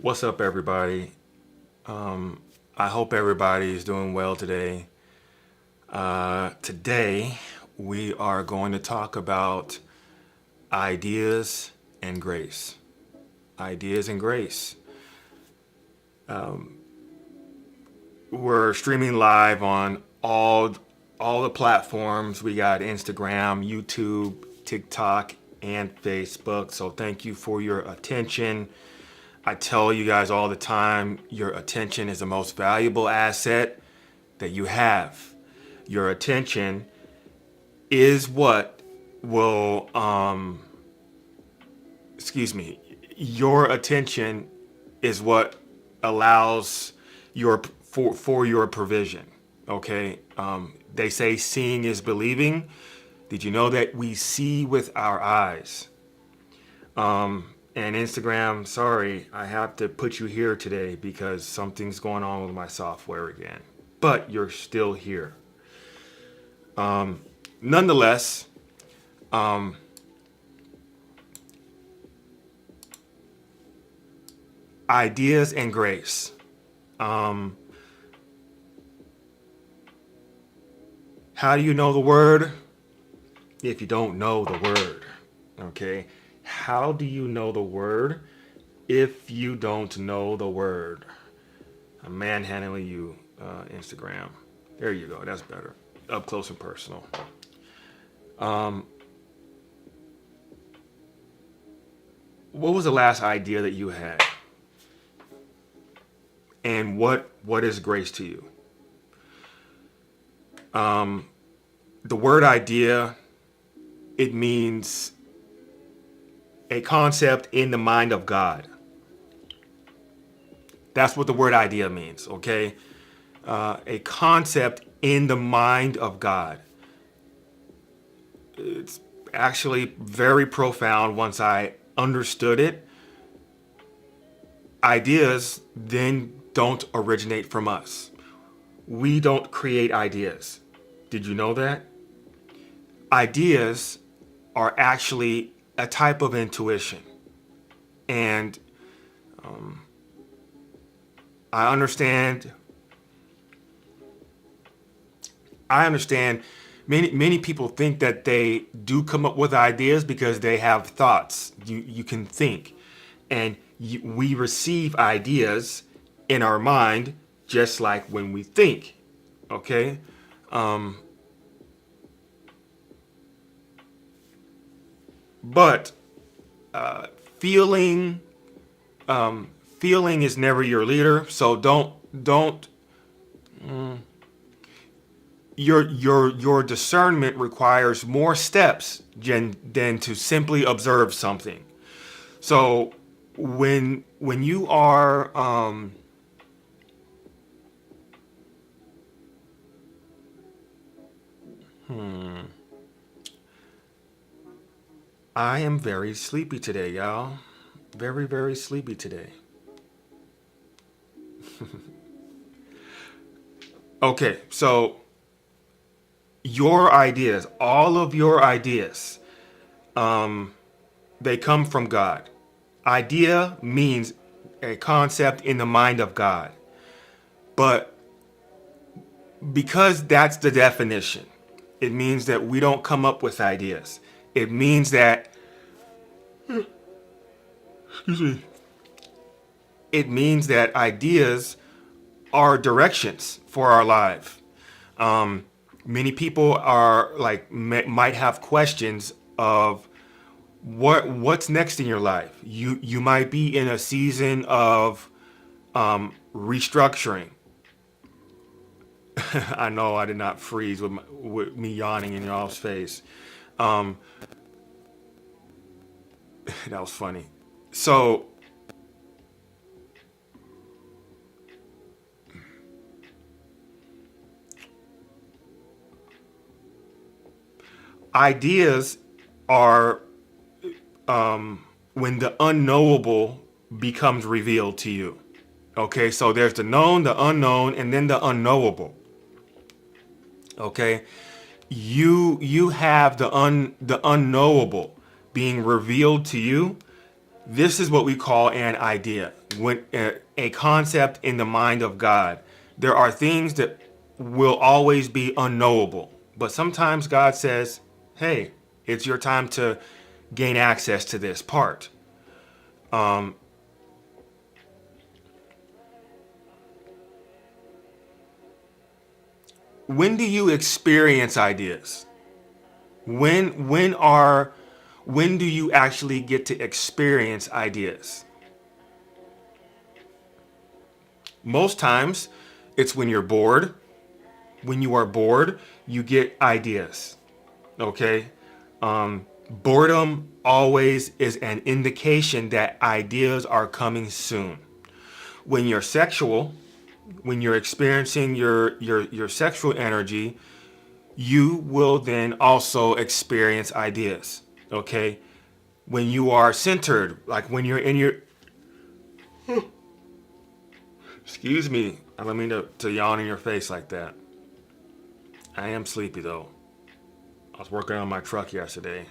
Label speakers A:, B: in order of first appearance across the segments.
A: What's up, everybody? I hope everybody is doing well today. Today, we are going to talk about ideas and grace. Ideas and grace. We're streaming live on all the platforms. We got Instagram, YouTube, TikTok, and Facebook. So thank you for your attention. I tell you guys all the time, your attention is the most valuable asset that you have. Your attention is what will, your attention is what allows for your provision. Okay. They say seeing is believing. Did you know that we see with our eyes? And Instagram, sorry, I have to put you here today because something's going on with my software again. But you're still here. Nonetheless, ideas and grace. How do you know the word? If you don't know the word, okay? How do you know the word if you don't know the word? I'm manhandling you, Instagram. There you go. That's better. Up close and personal. What was the last idea that you had? And what is grace to you? The word idea, it means a concept in the mind of God. That's what the word idea means, okay? A concept in the mind of God. It's actually very profound once I understood it. Ideas then don't originate from us. We don't create ideas. Did you know that? Ideas are actually a type of intuition. And I understand many people think that they do come up with ideas because they have thoughts. You can think. And we receive ideas in our mind just like when we think. Okay? But feeling feeling is never your leader, so don't your discernment requires more steps than to simply observe something. So when you are I am very sleepy today, y'all. Very, very sleepy today. Okay, so your ideas, all of your ideas, they come from God. Idea means a concept in the mind of God. But because that's the definition, it means that we don't come up with ideas. It means that, excuse me, it means that ideas are directions for our life. Many people are like might have questions of what's next in your life. You might be in a season of restructuring. I know I did not freeze with me yawning in y'all's face. That was funny. So ideas are when the unknowable becomes revealed to you. Okay, so there's the known, the unknown, and then the unknowable. Okay, you have the unknowable being revealed to you, This is what we call an idea, when a concept in the mind of God. There are things that will always be unknowable, but sometimes God says, "Hey, it's your time to gain access to this part." When do you experience ideas? When do you actually get to experience ideas? Most times, it's when you're bored. When you are bored, you get ideas. Okay? Boredom always is an indication that ideas are coming soon. When you're sexual, when you're experiencing your sexual energy, you will then also experience ideas. Okay? When you are centered, like when you're in your, excuse me, I don't mean to yawn in your face like that. I am sleepy though. I was working on my truck yesterday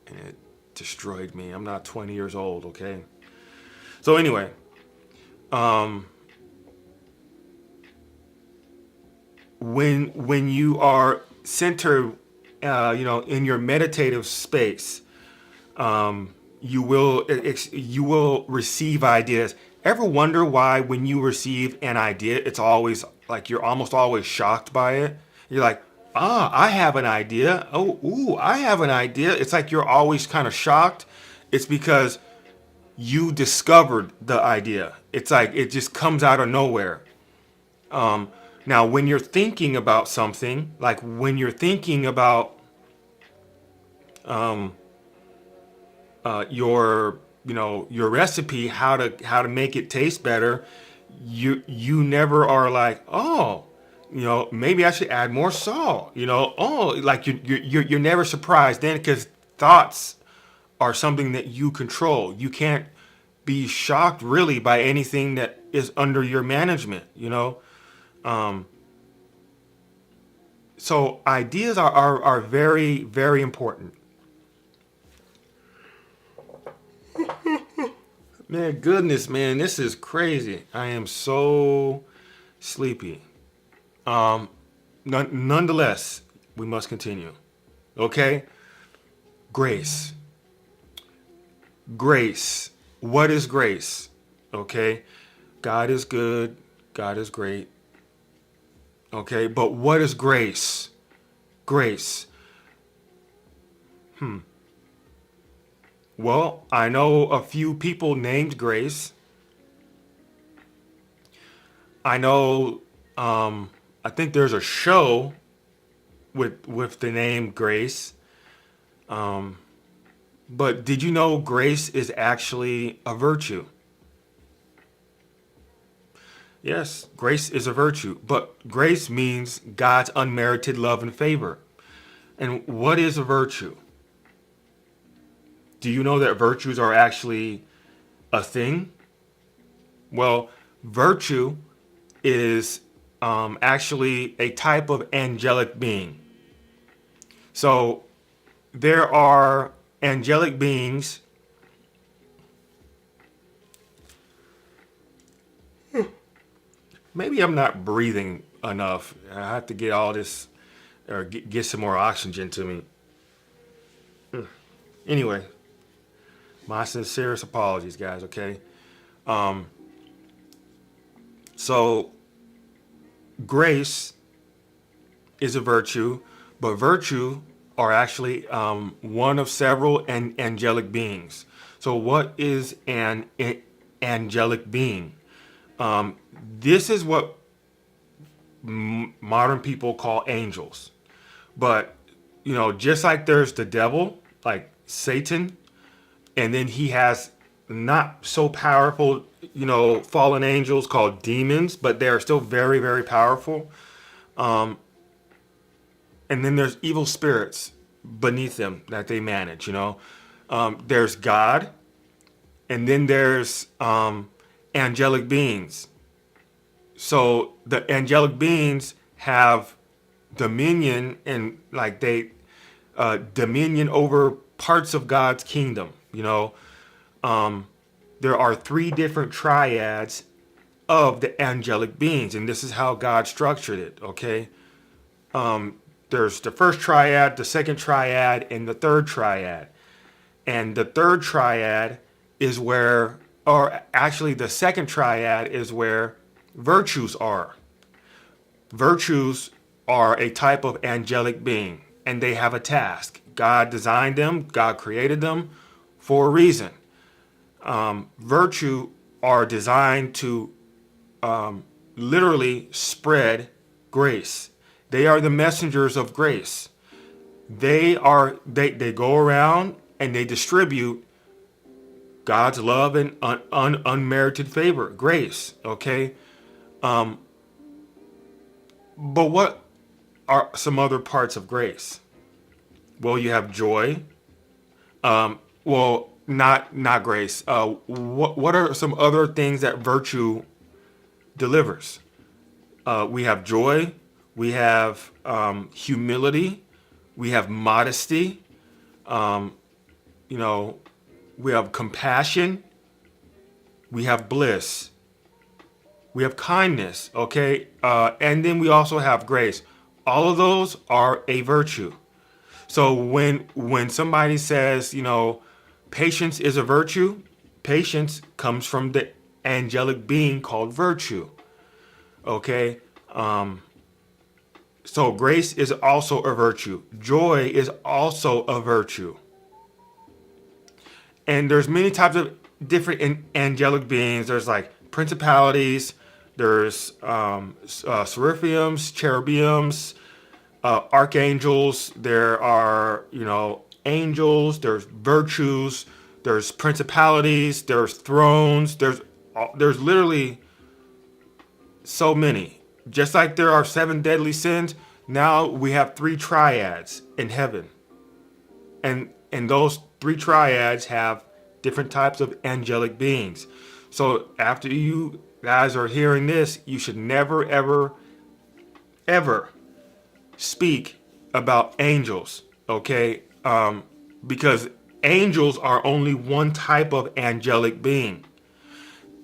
A: and it destroyed me. I'm not 20 years old, okay? So anyway, um, when you are centered, in your meditative space, you will receive ideas. Ever wonder why when you receive an idea, it's always like you're almost always shocked by it? You're like, I have an idea. Oh, ooh, I have an idea. It's like you're always kind of shocked. It's because you discovered the idea. It's like it just comes out of nowhere. Now, when you're thinking about something, like when you're thinking about your recipe, how to make it taste better, you never are like, oh, maybe I should add more salt. Like you're never surprised then, because thoughts are something that you control. You can't be shocked really by anything that is under your management. So ideas are very, very important. Man, goodness, man, this is crazy. I am so sleepy. Nonetheless, we must continue. Okay? Grace. Grace. What is grace? Okay? God is good. God is great. Okay? But what is grace? Grace. Well, I know a few people named Grace. I know, I think there's a show with the name Grace. But did you know grace is actually a virtue? Yes, grace is a virtue, but grace means God's unmerited love and favor. And what is a virtue? Do you know that virtues are actually a thing? Well, virtue is actually a type of angelic being. So there are angelic beings. Maybe I'm not breathing enough. I have to get all this, or get some more oxygen to me. Anyway, my sincerest apologies, guys, okay? So, grace is a virtue, but virtue are actually one of several angelic beings. So, what is an angelic being? This is what modern people call angels. But, just like there's the devil, like Satan, and then he has not so powerful, fallen angels called demons, but they are still very, very powerful. And then there's evil spirits beneath them that they manage. There's God, and then there's angelic beings. So the angelic beings have dominion, and dominion over parts of God's kingdom. there are three different triads of the angelic beings, and this is how God structured it. Okay, there's the first triad, the second triad, and the third triad. And the third triad is where, or actually, the second triad is where virtues are. Virtues are a type of angelic being, and they have a task. God designed them, God created them for a reason. Virtue are designed to literally spread grace. They are the messengers of grace. They go around and they distribute God's love and unmerited favor, grace. Okay, but what are some other parts of grace? Well, you have joy. Well, not grace. What are some other things that virtue delivers? We have joy. We have humility. We have modesty. You know, we have compassion. We have bliss. We have kindness. Okay, and then we also have grace. All of those are a virtue. So when somebody says, you know, patience is a virtue, patience comes from the angelic being called virtue. Okay, so grace is also a virtue. Joy is also a virtue. And there's many types of different angelic beings. There's like principalities. There's seraphims, cherubims, archangels. There are, you know, angels. There's virtues. There's principalities. There's thrones. There's literally so many. Just like there are 7 deadly sins, now we have 3 triads in heaven. And those 3 triads have different types of angelic beings. So after you guys are hearing this, you should never, ever, ever speak about angels, okay? Because angels are only one type of angelic being.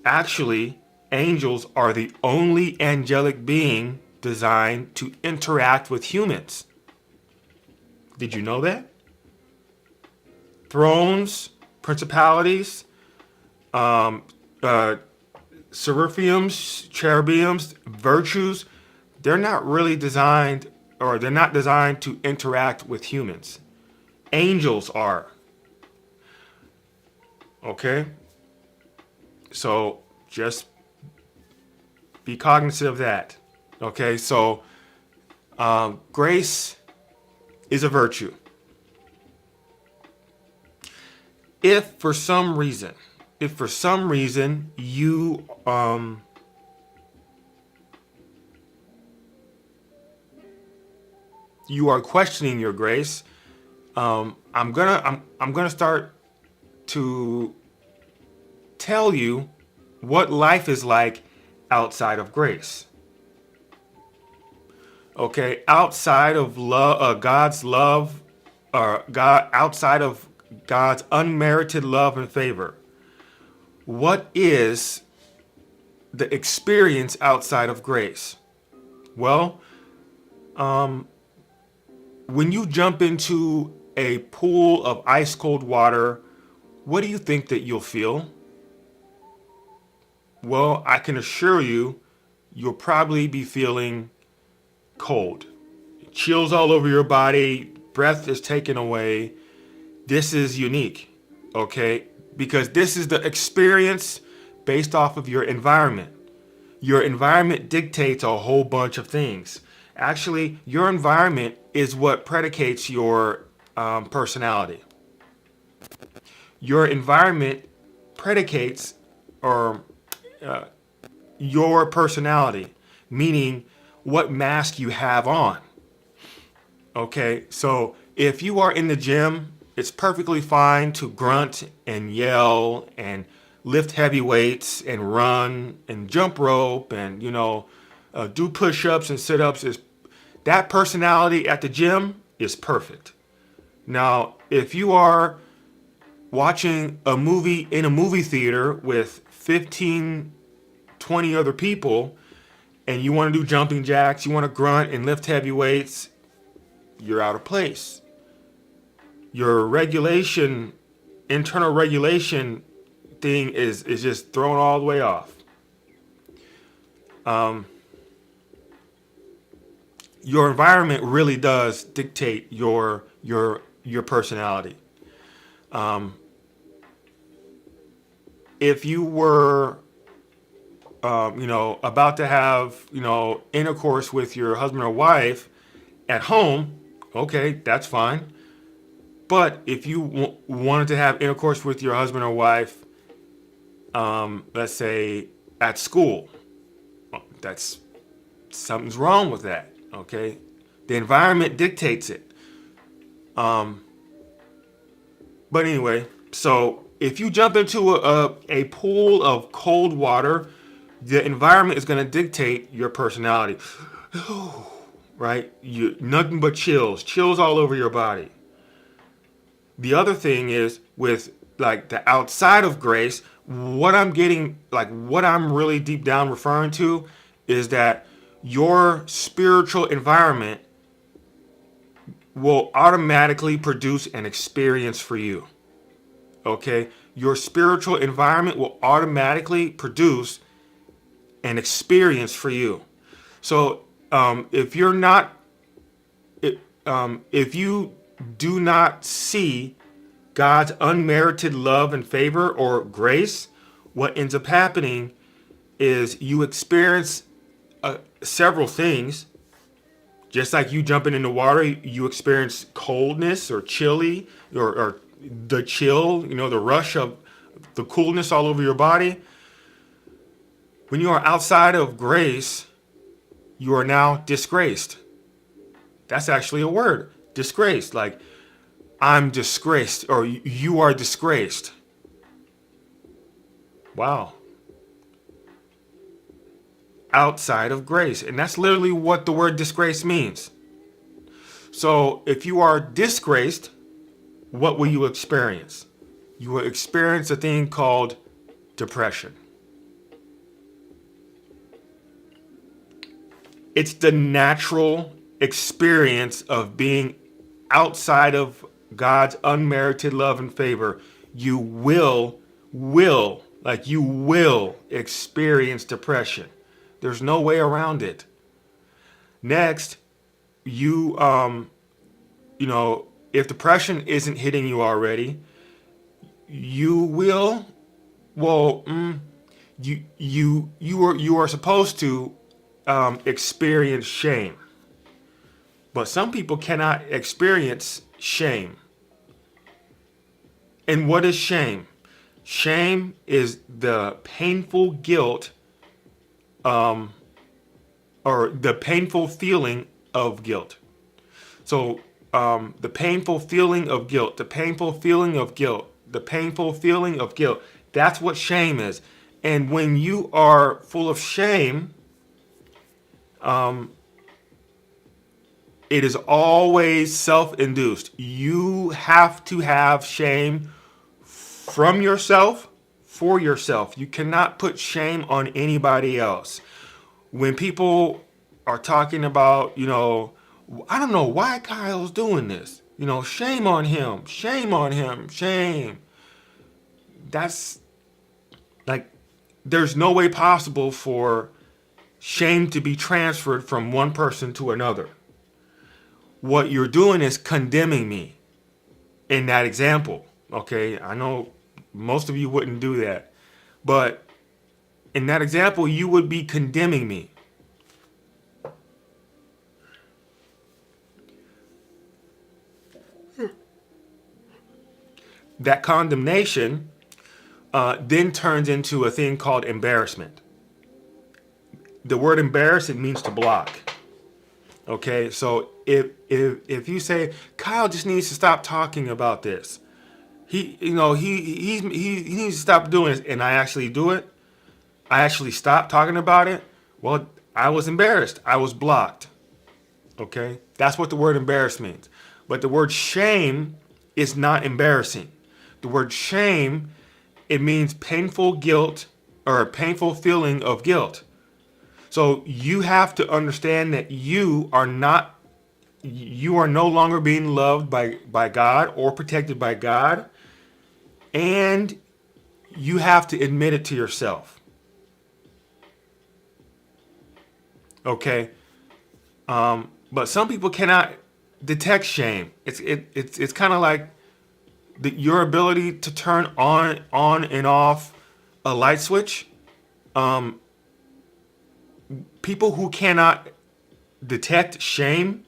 A: Actually, angels are the only angelic being designed to interact with humans. Did you know that? Thrones, principalities, seraphims, cherubims, virtues, they're not really designed, or they're not designed to interact with humans. Angels are. Okay? So just be cognizant of that. Okay? So grace is a virtue. If for some reason you you are questioning your grace, I'm gonna start to tell you what life is like outside of grace. Okay, outside of love, God's love, outside of God's unmerited love and favor. What is the experience outside of grace? Well, when you jump into a pool of ice cold water, what do you think that you'll feel? Well, I can assure you, you'll probably be feeling cold. Chills all over your body, breath is taken away. This is unique, okay? Because this is the experience based off of your environment. Your environment dictates a whole bunch of things. Actually, your environment is what predicates your personality. Your environment predicates or your personality, meaning what mask you have on. Okay, so if you are in the gym, it's perfectly fine to grunt and yell and lift heavy weights and run and jump rope and, do push-ups and sit-ups. That personality at the gym is perfect. Now, if you are watching a movie in a movie theater with 15, 20 other people, and you want to do jumping jacks, you want to grunt and lift heavy weights, you're out of place. Your regulation, internal regulation thing is just thrown all the way off. Your environment really does dictate your personality. If you were about to have, intercourse with your husband or wife at home, okay, that's fine. But if you wanted to have intercourse with your husband or wife, let's say at school, that's something's wrong with that. Okay, the environment dictates it. But anyway, so if you jump into a pool of cold water, the environment is going to dictate your personality. Right? Nothing but chills all over your body. The other thing is with like the outside of grace, what I'm really deep down referring to is that your spiritual environment will automatically produce an experience for you. Okay? Your spiritual environment will automatically produce an experience for you. So if you do not see God's unmerited love and favor or grace, what ends up happening is you experience several things. Just like you jumping in the water, you experience coldness or chilly or the chill, the rush of the coolness all over your body. When you are outside of grace, you are now disgraced. That's actually a word, disgraced. Like, I'm disgraced, or you are disgraced. Wow. Outside of grace. And that's literally what the word disgrace means. So if you are disgraced, what will you experience? You will experience a thing called depression. It's the natural experience of being outside of God's unmerited love and favor. You will experience depression. There's no way around it. Next, if depression isn't hitting you already, you are supposed to experience shame. But some people cannot experience shame. And what is shame? Shame is the painful guilt, or the painful feeling of guilt. So the painful feeling of guilt, that's what shame is. And when you are full of shame, it is always self-induced. You have to have shame from yourself, for yourself. You cannot put shame on anybody else. When people are talking about, I don't know why Kyle's doing this. Shame on him, shame. That's like, there's no way possible for shame to be transferred from one person to another. What you're doing is condemning me in that example. Okay, I know most of you wouldn't do that, but in that example, you would be condemning me. That condemnation then turns into a thing called embarrassment. The word embarrass, it means to block. Okay, so if you say Kyle just needs to stop talking about this, he needs to stop doing this, and I actually do it, I actually stop talking about it. Well, I was embarrassed. I was blocked. Okay, that's what the word embarrass means. But the word shame is not embarrassing. The word shame, it means painful guilt or a painful feeling of guilt. So you have to understand that you are no longer being loved by God or protected by God. And you have to admit it to yourself. Okay? But some people cannot detect shame. It's kind of like your ability to turn on and off a light switch. People who cannot detect shame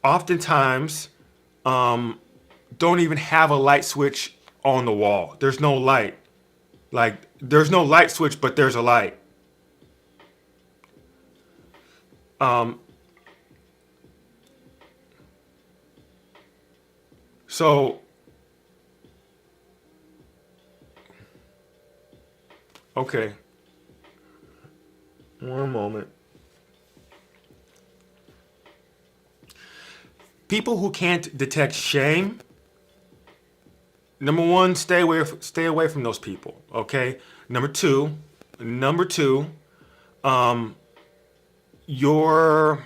A: oftentimes don't even have a light switch on the wall. There's no light. Like, there's no light switch, but there's a light. So, okay. One moment. People who can't detect shame, number one, stay away from those people. Okay. Number two, you're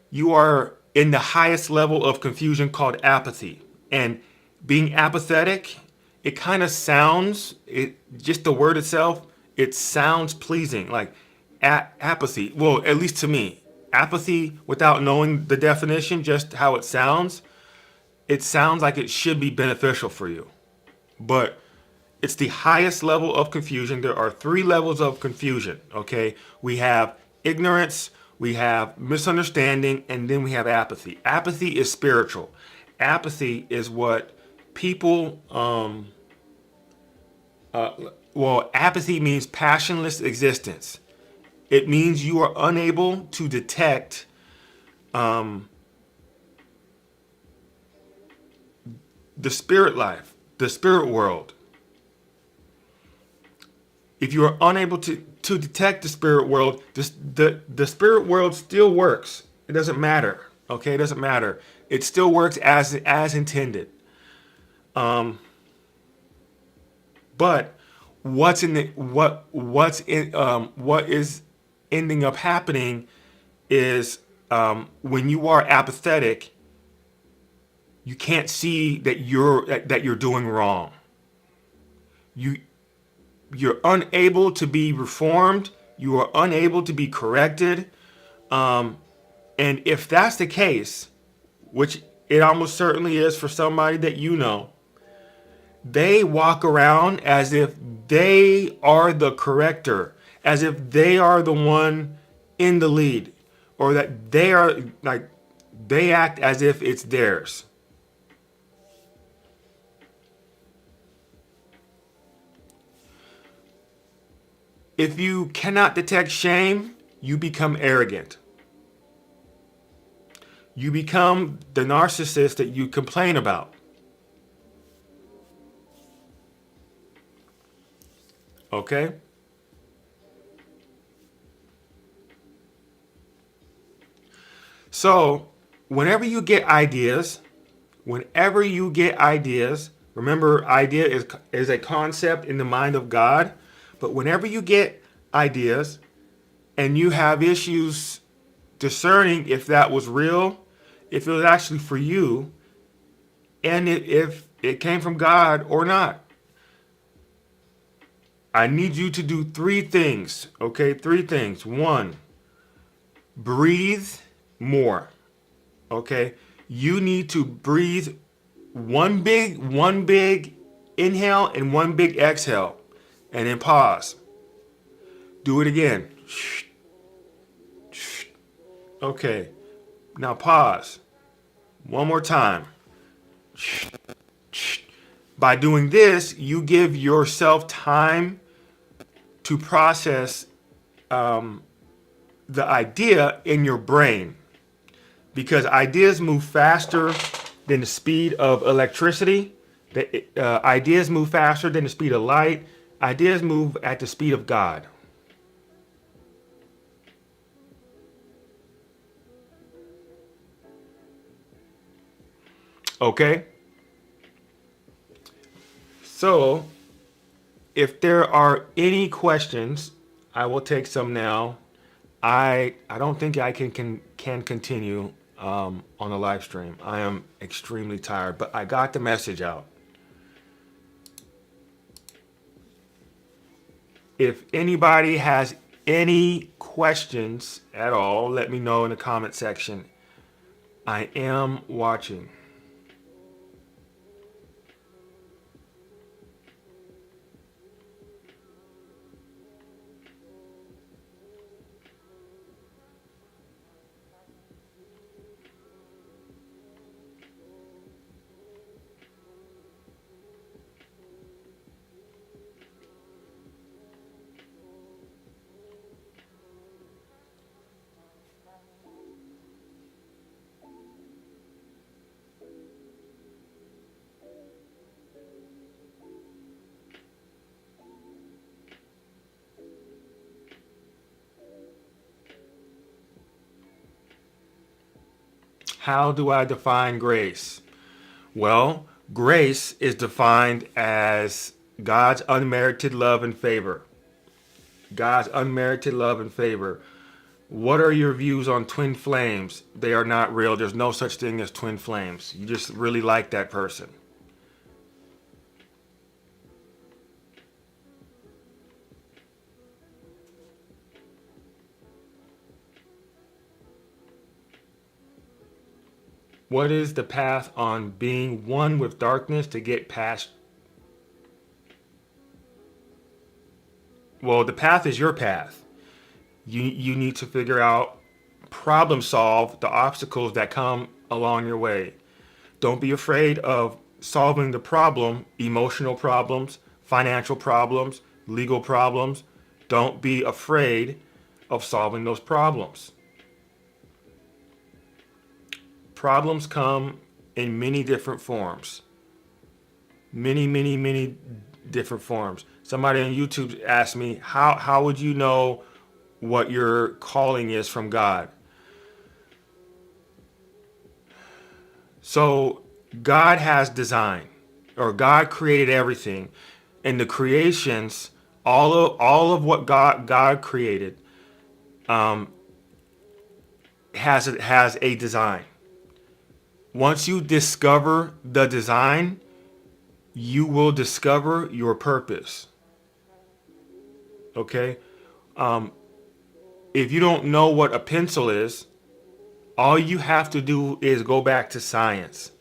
A: you are in the highest level of confusion called apathy. And being apathetic, it kind of sounds, just the word itself, it sounds pleasing. Like apathy, well, at least to me, apathy, without knowing the definition, just how it sounds like it should be beneficial for you. But it's the highest level of confusion. There are 3 levels of confusion, okay? We have ignorance, we have misunderstanding, and then we have apathy. Apathy is spiritual. Apathy is what people, apathy means passionless existence. It means you are unable to detect the spirit life, the spirit world. If you are unable to detect the spirit world, the spirit world still works. It doesn't matter. Okay, it doesn't matter. It still works as intended. But what is ending up happening is when you are apathetic, you can't see that you're doing wrong. You're unable to be reformed. You are unable to be corrected. And if that's the case, which it almost certainly is for somebody that you know, they walk around as if they are the corrector, as if they are the one in the lead, or that they act as if it's theirs. If you cannot detect shame, you become arrogant. You become the narcissist that you complain about. Okay? So, whenever you get ideas, remember, idea is a concept in the mind of God. But whenever you get ideas and you have issues discerning if that was real, if it was actually for you, and if it came from God or not, I need you to do 3 things. Okay, 3 things. 1, breathe more. Okay, you need to breathe one big inhale and one big exhale, and then pause. Do it again. Okay, now pause. One more time. By doing this, you give yourself time to process the idea in your brain, because ideas move faster than the speed of electricity. Ideas move faster than the speed of light. Ideas move at the speed of God. Okay? So, if there are any questions, I will take some now. I don't think I can continue on the live stream. I am extremely tired, but I got the message out. If anybody has any questions at all, let me know in the comment section. I am watching. How do I define grace? Well, grace is defined as God's unmerited love and favor. God's unmerited love and favor. What are your views on twin flames? They are not real. There's no such thing as twin flames. You just really like that person. What is the path on being one with darkness to get past? Well, the path is your path. You need to figure out, problem solve the obstacles that come along your way. Don't be afraid of solving the problem, emotional problems, financial problems, legal problems. Don't be afraid of solving those problems. Problems come in many different forms. Many different forms. Somebody on YouTube asked me, how would you know what your calling is from God? So God has design, or God created everything. And the creations, all of what God created, has a design. Once you discover the design, you will discover your purpose. Okay? If you don't know what a pencil is, all you have to do is go back to science.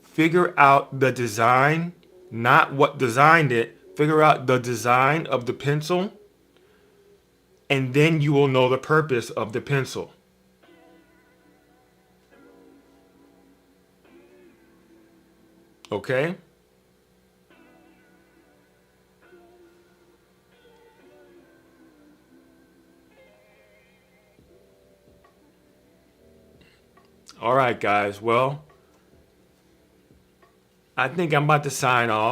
A: Figure out the design, not what designed it. Figure out the design of the pencil, and then you will know the purpose of the pencil. Okay? All right, guys. Well, I think I'm about to sign off.